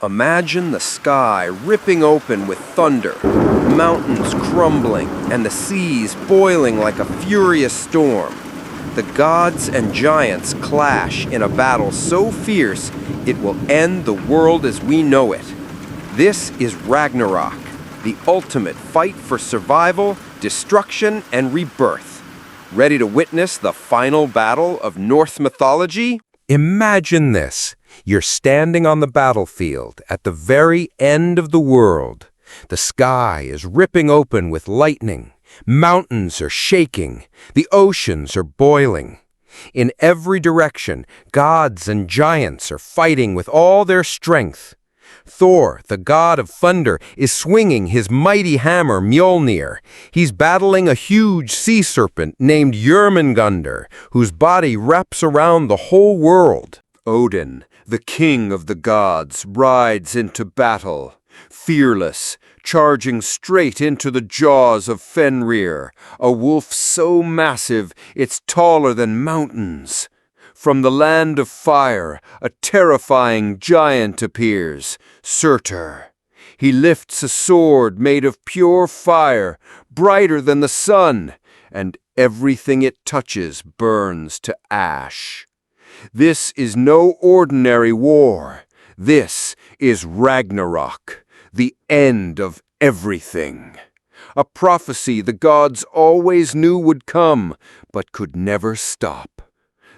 Imagine the sky ripping open with thunder, mountains crumbling, and the seas boiling like a furious storm. The gods and giants clash in a battle so fierce it will end the world as we know it. This is Ragnarok, the ultimate fight for survival, destruction, and rebirth. Ready to witness the final battle of Norse mythology? Imagine this. You're standing on the battlefield at the very end of the world. The sky is ripping open with lightning. Mountains are shaking. The oceans are boiling. In every direction, gods and giants are fighting with all their strength. Thor, the god of thunder, is swinging his mighty hammer Mjolnir. He's battling a huge sea serpent named Jörmungandr, whose body wraps around the whole world. Odin, the king of the gods, rides into battle, fearless, charging straight into the jaws of Fenrir, a wolf so massive it's taller than mountains. From the land of fire, a terrifying giant appears, Surtur. He lifts a sword made of pure fire, brighter than the sun, and everything it touches burns to ash. This is no ordinary war. This is Ragnarok, the end of everything. A prophecy the gods always knew would come, but could never stop.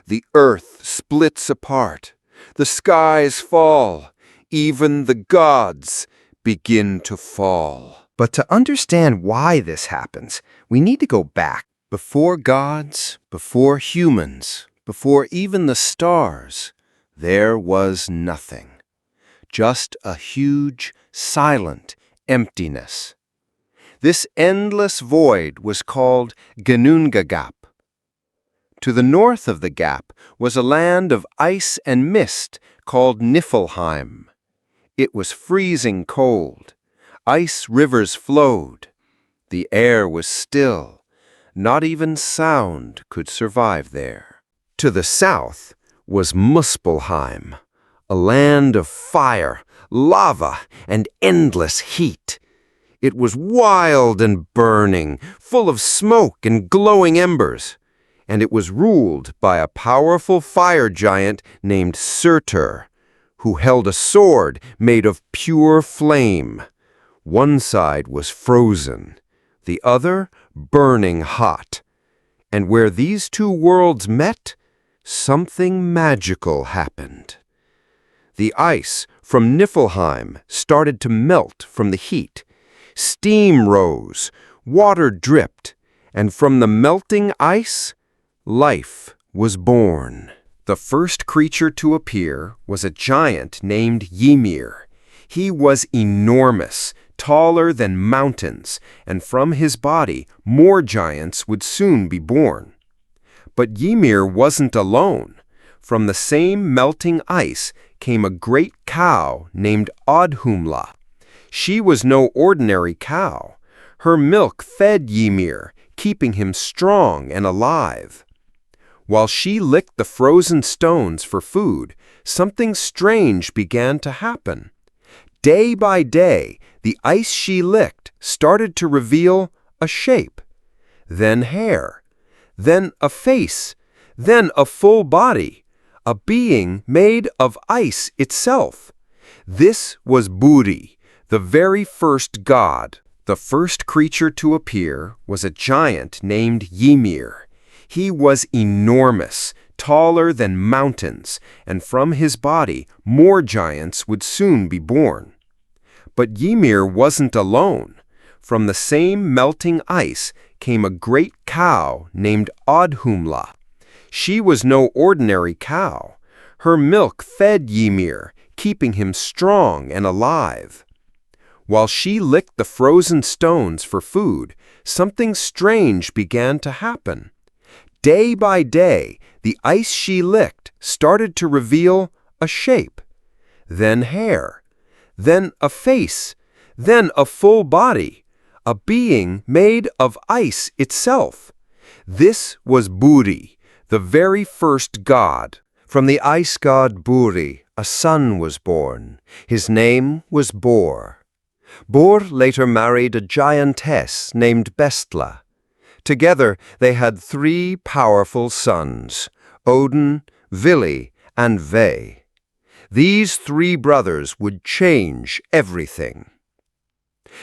The earth splits apart. The skies fall. Even the gods begin to fall. But to understand why this happens, we need to go back. Before gods, before humans, before even the stars, there was nothing. Just a huge, silent emptiness. This endless void was called Ginnungagap. To the north of the gap was a land of ice and mist called Niflheim. It was freezing cold. Ice rivers flowed. The air was still. Not even sound could survive there. To the south was Muspelheim, a land of fire, lava, and endless heat. It was wild and burning, full of smoke and glowing embers. And it was ruled by a powerful fire giant named Surtur, who held a sword made of pure flame. One side was frozen, the other burning hot. And where these two worlds met, something magical happened. The ice from Niflheim started to melt from the heat. Steam rose, water dripped, and from the melting ice, life was born. The first creature to appear was a giant named Ymir. He was enormous, taller than mountains, and from his body more giants would soon be born. But Ymir wasn't alone. From the same melting ice came a great cow named Audhumla. She was no ordinary cow. Her milk fed Ymir, keeping him strong and alive. While she licked the frozen stones for food, something strange began to happen. Day by day, the ice she licked started to reveal a shape, then hair, then a face, then a full body, a being made of ice itself. This was Buri, the very first god. The first creature to appear was a giant named Ymir. He was enormous, taller than mountains, and from his body more giants would soon be born. But Ymir wasn't alone. From the same melting ice came a great cow named Audhumla. She was no ordinary cow. Her milk fed Ymir, keeping him strong and alive. While she licked the frozen stones for food, something strange began to happen. Day by day, the ice she licked started to reveal a shape, then hair, then a face, then a full body, a being made of ice itself. This was Buri, the very first god. From the ice god Buri, a son was born. His name was Bor. Bor later married a giantess named Bestla. Together they had 3 powerful sons, Odin, Vili, and Ve. These 3 brothers would change everything.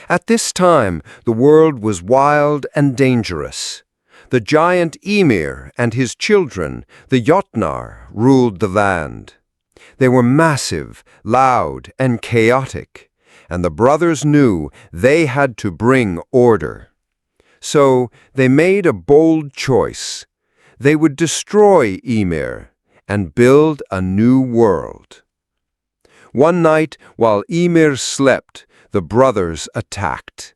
At this time, the world was wild and dangerous. The giant Ymir and his children, the Jotnar, ruled the land. They were massive, loud, and chaotic, and the brothers knew they had to bring order. So they made a bold choice. They would destroy Ymir and build a new world. One night, while Ymir slept, the brothers attacked.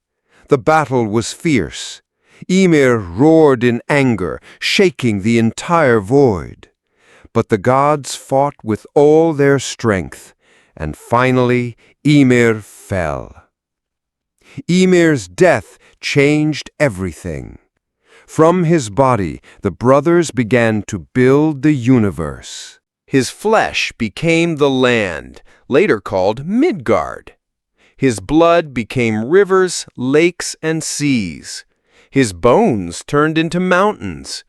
The battle was fierce. Ymir roared in anger, shaking the entire void. But the gods fought with all their strength, and finally Ymir fell. Ymir's death changed everything. From his body, the brothers began to build the universe. His flesh became the land, later called Midgard. His blood became rivers, lakes, and seas. His bones turned into mountains.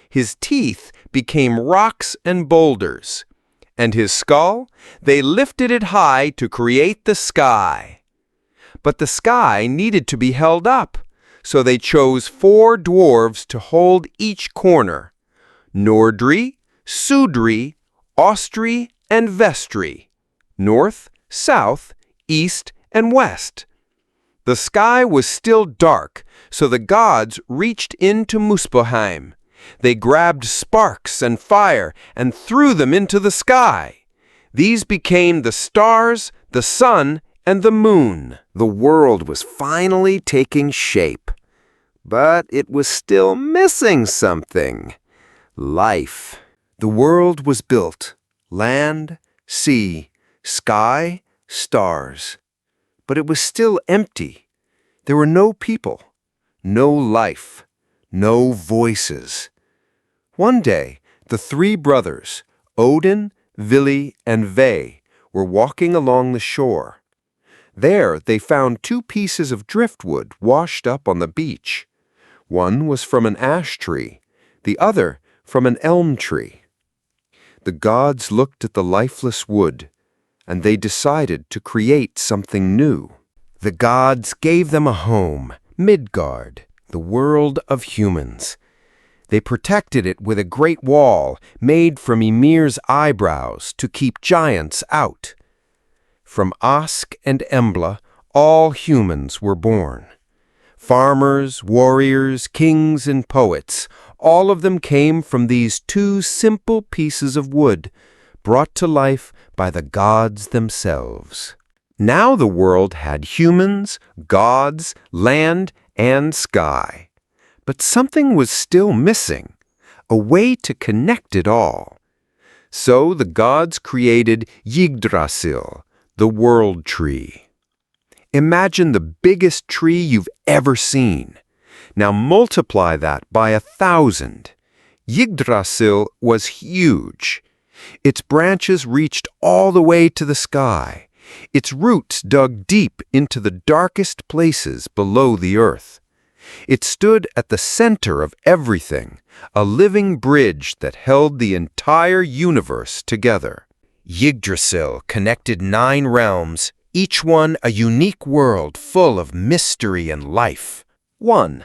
His teeth became rocks and boulders. And his skull, they lifted it high to create the sky. But the sky needed to be held up, so they chose 4 dwarves to hold each corner: Nordri, Sudri, Austri, and Vestri, north, south, east, and west. The sky was still dark, so the gods reached into Muspelheim. They grabbed sparks and fire and threw them into the sky. These became the stars, the sun, and the moon. The world was finally taking shape. But it was still missing something. Life. The world was built. Land, sea, sky, stars. But it was still empty. There were no people, no life, no voices. One day, the 3 brothers, Odin, Vili, and Ve, were walking along the shore. There they found 2 pieces of driftwood washed up on the beach. One was from an ash tree, the other from an elm tree. The gods looked at the lifeless wood, and they decided to create something new. The gods gave them a home, Midgard, the world of humans. They protected it with a great wall made from Ymir's eyebrows to keep giants out. From Ask and Embla, all humans were born. Farmers, warriors, kings, and poets, all of them came from these 2 simple pieces of wood, brought to life by the gods themselves. Now the world had humans, gods, land, and sky. But something was still missing, a way to connect it all. So the gods created Yggdrasil, the world tree. Imagine the biggest tree you've ever seen. Now multiply that by 1,000. Yggdrasil was huge. Its branches reached all the way to the sky. Its roots dug deep into the darkest places below the earth. It stood at the center of everything, a living bridge that held the entire universe together. Yggdrasil connected 9 realms, each one a unique world full of mystery and life. 1.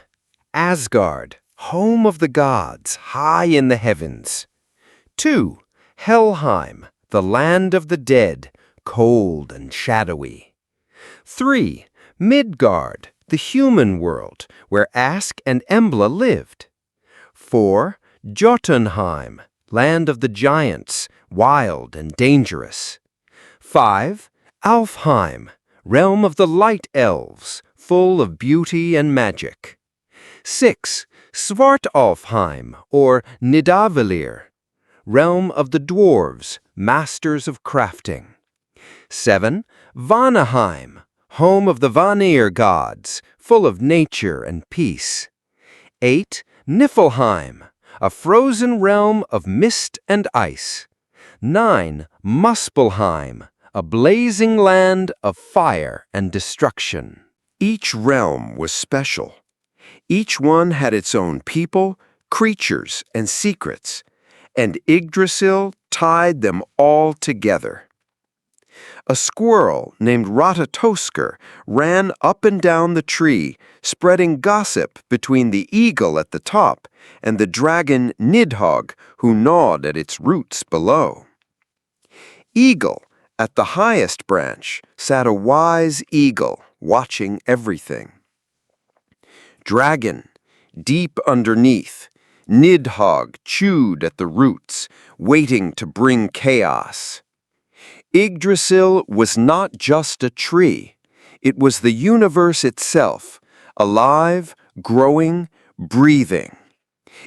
Asgard, home of the gods, high in the heavens. 2. Helheim, the land of the dead, cold and shadowy. 3. Midgard, the human world, where Ask and Embla lived. 4. Jotunheim, land of the giants, wild and dangerous. 5. Alfheim, realm of the light elves, full of beauty and magic. 6. Svartalfheim, or Nidavellir, realm of the dwarves, masters of crafting. 7. Vanaheim, home of the Vanir gods, full of nature and peace. 8. Niflheim, a frozen realm of mist and ice. 9. Muspelheim, a blazing land of fire and destruction. Each realm was special. Each one had its own people, creatures, and secrets, and Yggdrasil tied them all together. A squirrel named Ratatoskr ran up and down the tree, spreading gossip between the eagle at the top and the dragon Nidhogg, who gnawed at its roots below. Eagle, at the highest branch, sat a wise eagle, watching everything. Dragon, deep underneath, Nidhogg chewed at the roots, waiting to bring chaos. Yggdrasil was not just a tree. It was the universe itself, alive, growing, breathing.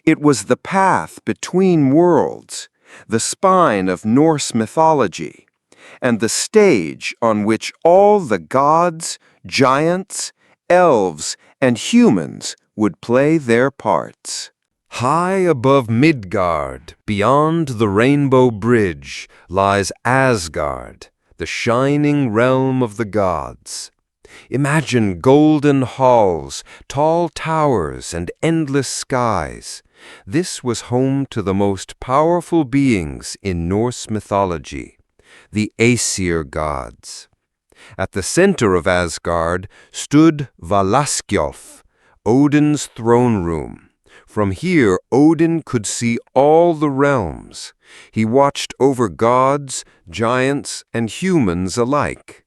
It was the path between worlds, the spine of Norse mythology, and the stage on which all the gods, giants, elves, and humans would play their parts. High above Midgard, beyond the Rainbow Bridge, lies Asgard, the shining realm of the gods. Imagine golden halls, tall towers, and endless skies. This was home to the most powerful beings in Norse mythology, the Aesir gods. At the center of Asgard stood Valaskjolf, Odin's throne room. From here, Odin could see all the realms. He watched over gods, giants, and humans alike.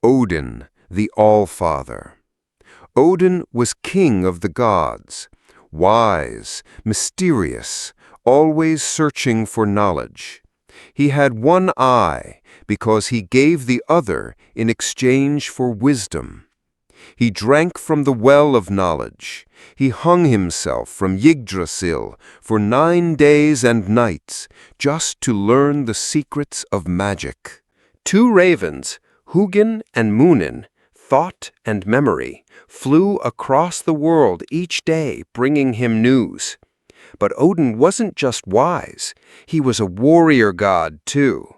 Odin, the All-Father. Odin was king of the gods, wise, mysterious, always searching for knowledge. He had one eye because he gave the other in exchange for wisdom. He drank from the well of knowledge. He hung himself from Yggdrasil for 9 days and nights just to learn the secrets of magic. 2 ravens, Hugin and Munin, thought and memory, flew across the world each day bringing him news. But Odin wasn't just wise. He was a warrior god, too.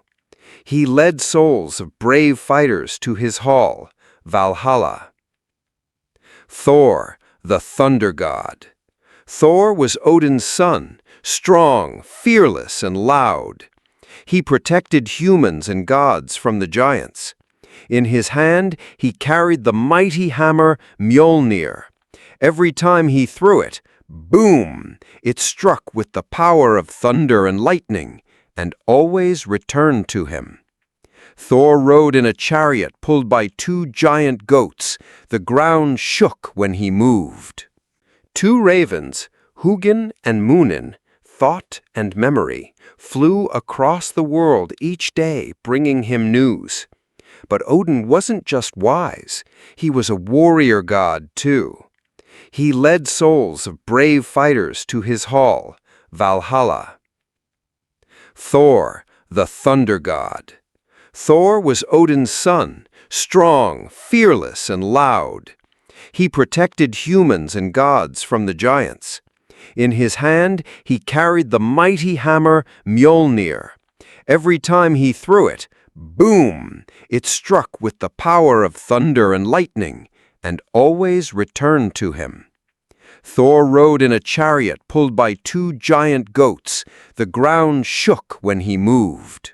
He led souls of brave fighters to his hall, Valhalla. Thor, the thunder god. Thor was Odin's son, strong, fearless, and loud. He protected humans and gods from the giants. In his hand, he carried the mighty hammer Mjolnir. Every time he threw it, boom, it struck with the power of thunder and lightning, and always returned to him. Thor rode in a chariot pulled by 2 giant goats. The ground shook when he moved. 2 ravens, Hugin and Munin, thought and memory, flew across the world each day bringing him news. But Odin wasn't just wise. He was a warrior god, too. He led souls of brave fighters to his hall, Valhalla. Thor, the thunder god. Thor was Odin's son, strong, fearless, and loud. He protected humans and gods from the giants. In his hand, he carried the mighty hammer Mjolnir. Every time he threw it, boom, it struck with the power of thunder and lightning, and always returned to him. Thor rode in a chariot pulled by 2 giant goats. The ground shook when he moved.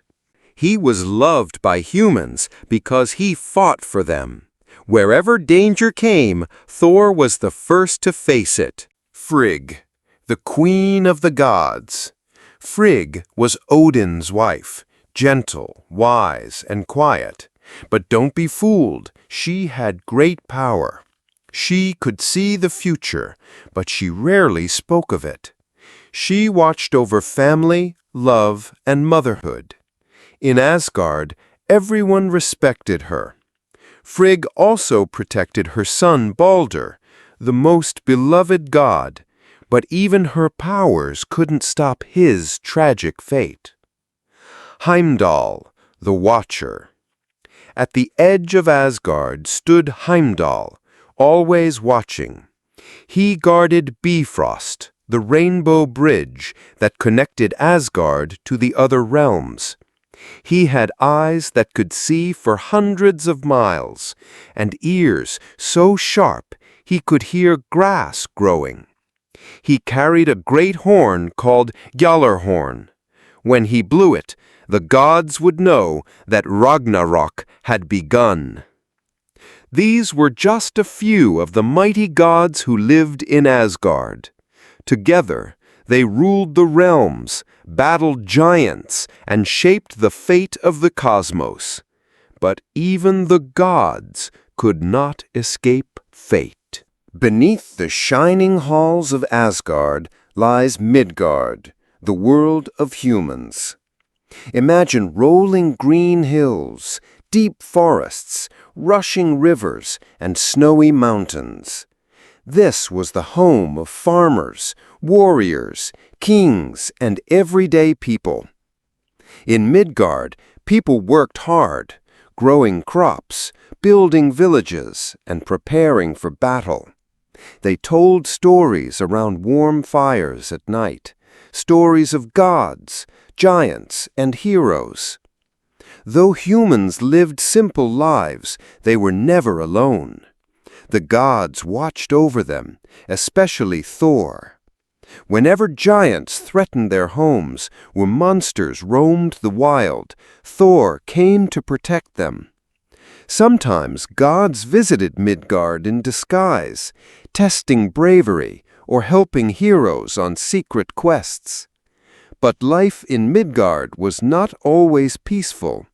He was loved by humans because he fought for them. Wherever danger came, Thor was the first to face it. Frigg, the queen of the gods. Frigg was Odin's wife, gentle, wise, and quiet. But don't be fooled, she had great power. She could see the future, but she rarely spoke of it. She watched over family, love, and motherhood. In Asgard, everyone respected her. Frigg also protected her son Balder, the most beloved god, but even her powers couldn't stop his tragic fate. Heimdall, the Watcher. At the edge of Asgard stood Heimdall, always watching. He guarded Bifrost, the rainbow bridge that connected Asgard to the other realms. He had eyes that could see for hundreds of miles, and ears so sharp he could hear grass growing. He carried a great horn called Gjallarhorn. When he blew it, the gods would know that Ragnarok had begun. These were just a few of the mighty gods who lived in Asgard. Together, they ruled the realms, battled giants, and shaped the fate of the cosmos. But even the gods could not escape fate. Beneath the shining halls of Asgard lies Midgard, the world of humans. Imagine rolling green hills, deep forests, rushing rivers, and snowy mountains. This was the home of farmers, warriors, kings, and everyday people. In Midgard, people worked hard, growing crops, building villages, and preparing for battle. They told stories around warm fires at night, stories of gods, giants, and heroes. Though humans lived simple lives, they were never alone. The gods watched over them, especially Thor. Whenever giants threatened their homes, or monsters roamed the wild, Thor came to protect them. Sometimes gods visited Midgard in disguise, testing bravery or helping heroes on secret quests. But life in Midgard was not always peaceful.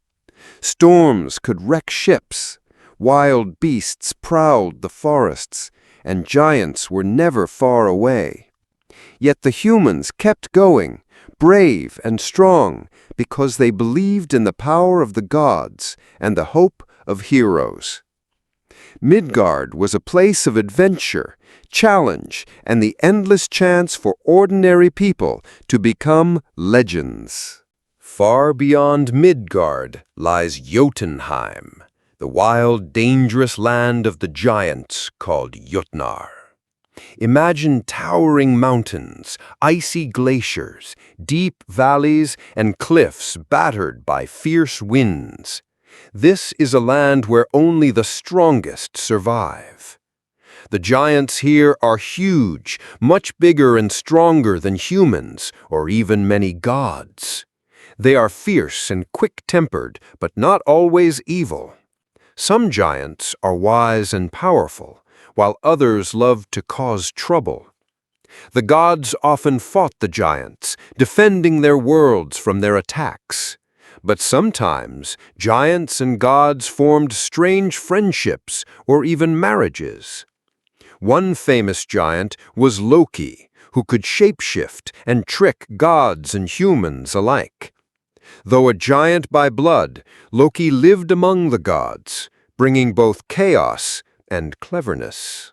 Storms could wreck ships, wild beasts prowled the forests, and giants were never far away. Yet the humans kept going, brave and strong, because they believed in the power of the gods and the hope of heroes. Midgard was a place of adventure, challenge, and the endless chance for ordinary people to become legends. Far beyond Midgard lies Jotunheim, the wild, dangerous land of the giants called Jotnar. Imagine towering mountains, icy glaciers, deep valleys, and cliffs battered by fierce winds. This is a land where only the strongest survive. The giants here are huge, much bigger and stronger than humans, or even many gods. They are fierce and quick-tempered, but not always evil. Some giants are wise and powerful, while others love to cause trouble. The gods often fought the giants, defending their worlds from their attacks. But sometimes giants and gods formed strange friendships or even marriages. One famous giant was Loki, who could shapeshift and trick gods and humans alike. Though a giant by blood, Loki lived among the gods, bringing both chaos and cleverness.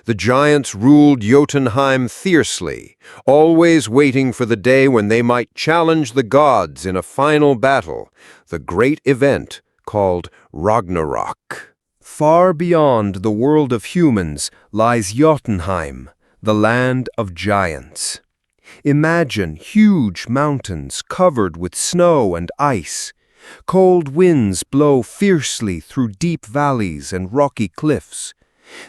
The giants ruled Jotunheim fiercely, always waiting for the day when they might challenge the gods in a final battle, the great event called Ragnarok. Far beyond the world of humans lies Jotunheim, the land of giants. Imagine huge mountains covered with snow and ice. Cold winds blow fiercely through deep valleys and rocky cliffs.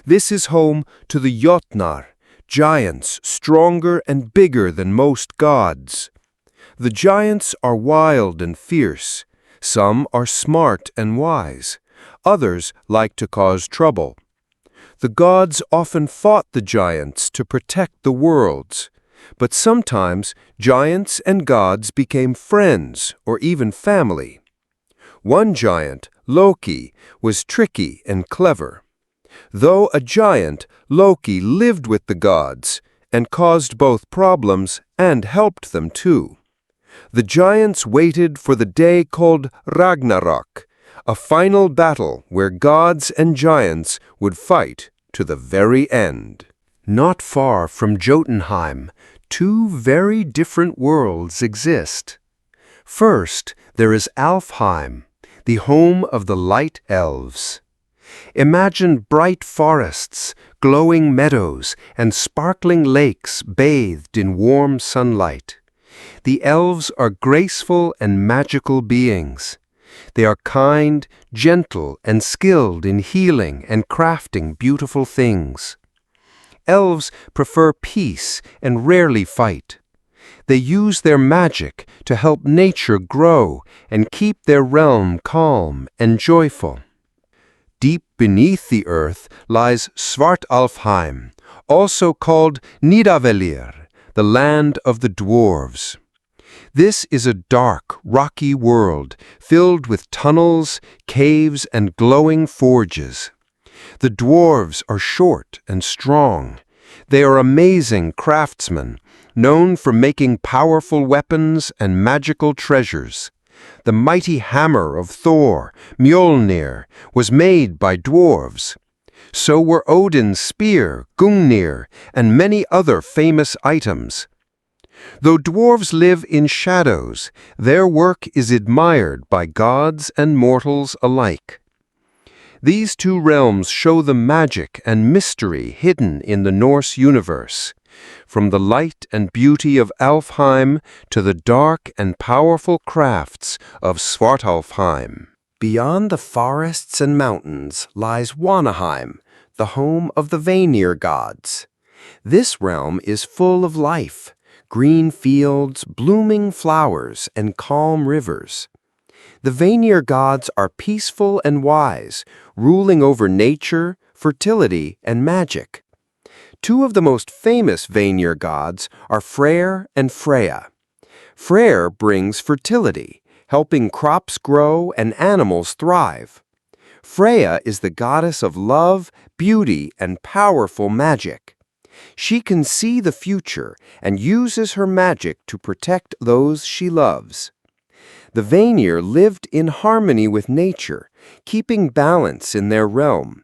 This is home to the Jotnar, giants stronger and bigger than most gods. The giants are wild and fierce. Some are smart and wise. Others like to cause trouble. The gods often fought the giants to protect the worlds. But sometimes giants and gods became friends or even family. One giant, Loki, was tricky and clever. Though a giant, Loki lived with the gods and caused both problems and helped them too. The giants waited for the day called Ragnarok, a final battle where gods and giants would fight to the very end. Not far from Jotunheim, two very different worlds exist. First, there is Alfheim, the home of the light elves. Imagine bright forests, glowing meadows, and sparkling lakes bathed in warm sunlight. The elves are graceful and magical beings. They are kind, gentle, and skilled in healing and crafting beautiful things. Elves prefer peace and rarely fight. They use their magic to help nature grow and keep their realm calm and joyful. Deep beneath the earth lies Svartalfheim, also called Nidavellir, the land of the dwarves. This is a dark, rocky world filled with tunnels, caves, and glowing forges. The dwarves are short and strong. They are amazing craftsmen, known for making powerful weapons and magical treasures. The mighty hammer of Thor, Mjolnir, was made by dwarves. So were Odin's spear, Gungnir, and many other famous items. Though dwarves live in shadows, their work is admired by gods and mortals alike. These two realms show the magic and mystery hidden in the Norse universe, from the light and beauty of Alfheim to the dark and powerful crafts of Svartalfheim. Beyond the forests and mountains lies Vanaheim, the home of the Vanir gods. This realm is full of life, green fields, blooming flowers, and calm rivers. The Vanir gods are peaceful and wise, ruling over nature, fertility, and magic. Two of the most famous Vanir gods are Freyr and Freya. Freyr brings fertility, helping crops grow and animals thrive. Freya is the goddess of love, beauty, and powerful magic. She can see the future and uses her magic to protect those she loves. The Vanir lived in harmony with nature, keeping balance in their realm.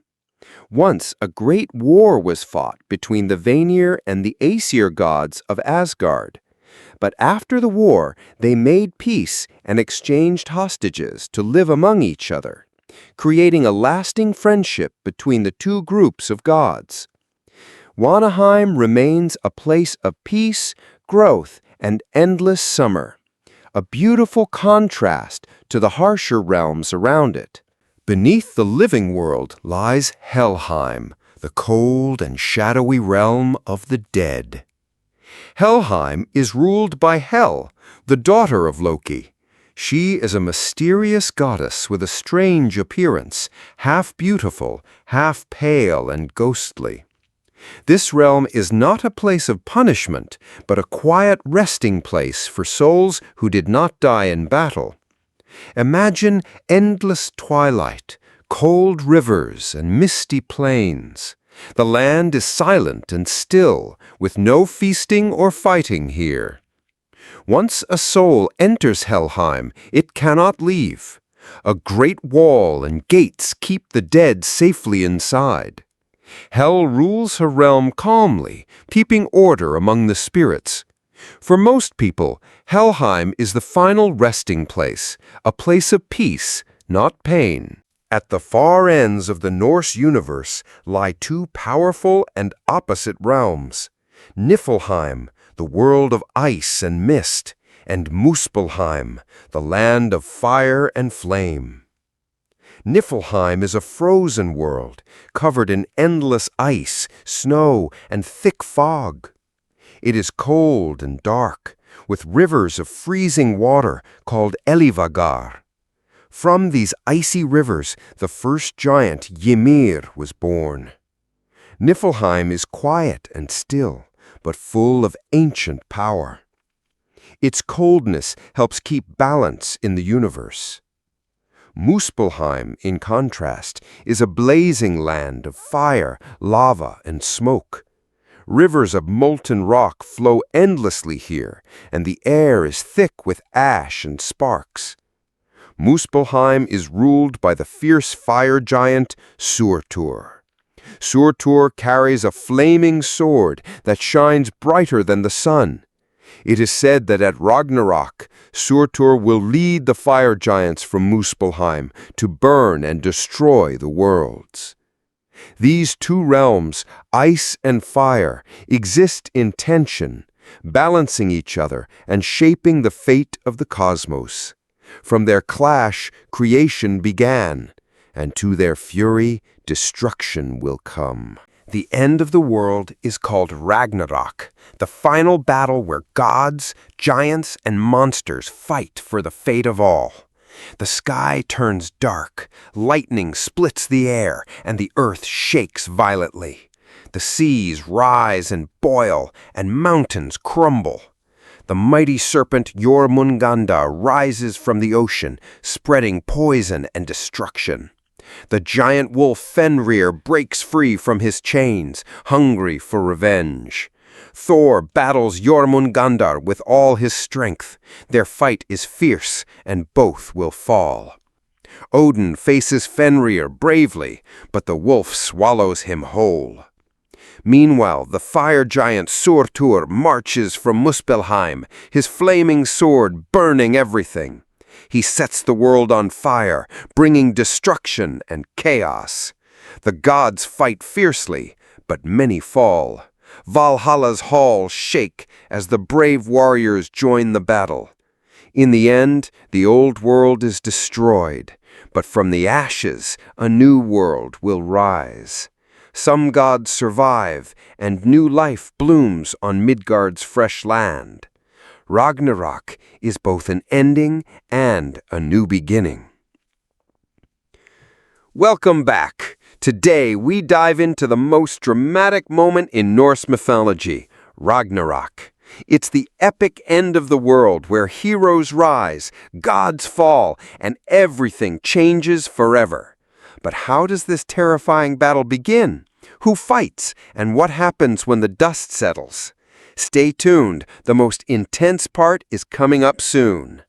Once a great war was fought between the Vanir and the Aesir gods of Asgard. But after the war, they made peace and exchanged hostages to live among each other, creating a lasting friendship between the two groups of gods. Vanaheim remains a place of peace, growth, and endless summer, a beautiful contrast to the harsher realms around it. Beneath the living world lies Helheim, the cold and shadowy realm of the dead. Helheim is ruled by Hel, the daughter of Loki. She is a mysterious goddess with a strange appearance, half beautiful, half pale and ghostly. This realm is not a place of punishment, but a quiet resting place for souls who did not die in battle. Imagine endless twilight, cold rivers, and misty plains. The land is silent and still, with no feasting or fighting here. Once a soul enters Helheim, it cannot leave. A great wall and gates keep the dead safely inside. Hel rules her realm calmly, keeping order among the spirits. For most people, Helheim is the final resting place, a place of peace, not pain. At the far ends of the Norse universe lie two powerful and opposite realms: Niflheim, the world of ice and mist, and Muspelheim, the land of fire and flame. Niflheim is a frozen world, covered in endless ice, snow, and thick fog. It is cold and dark, with rivers of freezing water called Elivagar. From these icy rivers, the first giant Ymir was born. Niflheim is quiet and still, but full of ancient power. Its coldness helps keep balance in the universe. Muspelheim, in contrast, is a blazing land of fire, lava, and smoke. Rivers of molten rock flow endlessly here, and the air is thick with ash and sparks. Muspelheim is ruled by the fierce fire giant Surtur. Surtur carries a flaming sword that shines brighter than the sun. It is said that at Ragnarok, Surtur will lead the fire giants from Muspelheim to burn and destroy the worlds. These two realms, ice and fire, exist in tension, balancing each other and shaping the fate of the cosmos. From their clash, creation began, and to their fury, destruction will come. The end of the world is called Ragnarok, the final battle where gods, giants, and monsters fight for the fate of all. The sky turns dark, lightning splits the air, and the earth shakes violently. The seas rise and boil, and mountains crumble. The mighty serpent Jormungandr rises from the ocean, spreading poison and destruction. The giant wolf Fenrir breaks free from his chains, hungry for revenge. Thor battles Jormungandr with all his strength. Their fight is fierce, and both will fall. Odin faces Fenrir bravely, but the wolf swallows him whole. Meanwhile, the fire giant Surtur marches from Muspelheim, his flaming sword burning everything. He sets the world on fire, bringing destruction and chaos. The gods fight fiercely, but many fall. Valhalla's halls shake as the brave warriors join the battle. In the end, the old world is destroyed, but from the ashes a new world will rise. Some gods survive, and new life blooms on Midgard's fresh land. Ragnarok is both an ending and a new beginning. Welcome back. Today we dive into the most dramatic moment in Norse mythology, Ragnarok. It's the epic end of the world where heroes rise, gods fall, and everything changes forever. But how does this terrifying battle begin? Who fights, and what happens when the dust settles? Stay tuned, the most intense part is coming up soon.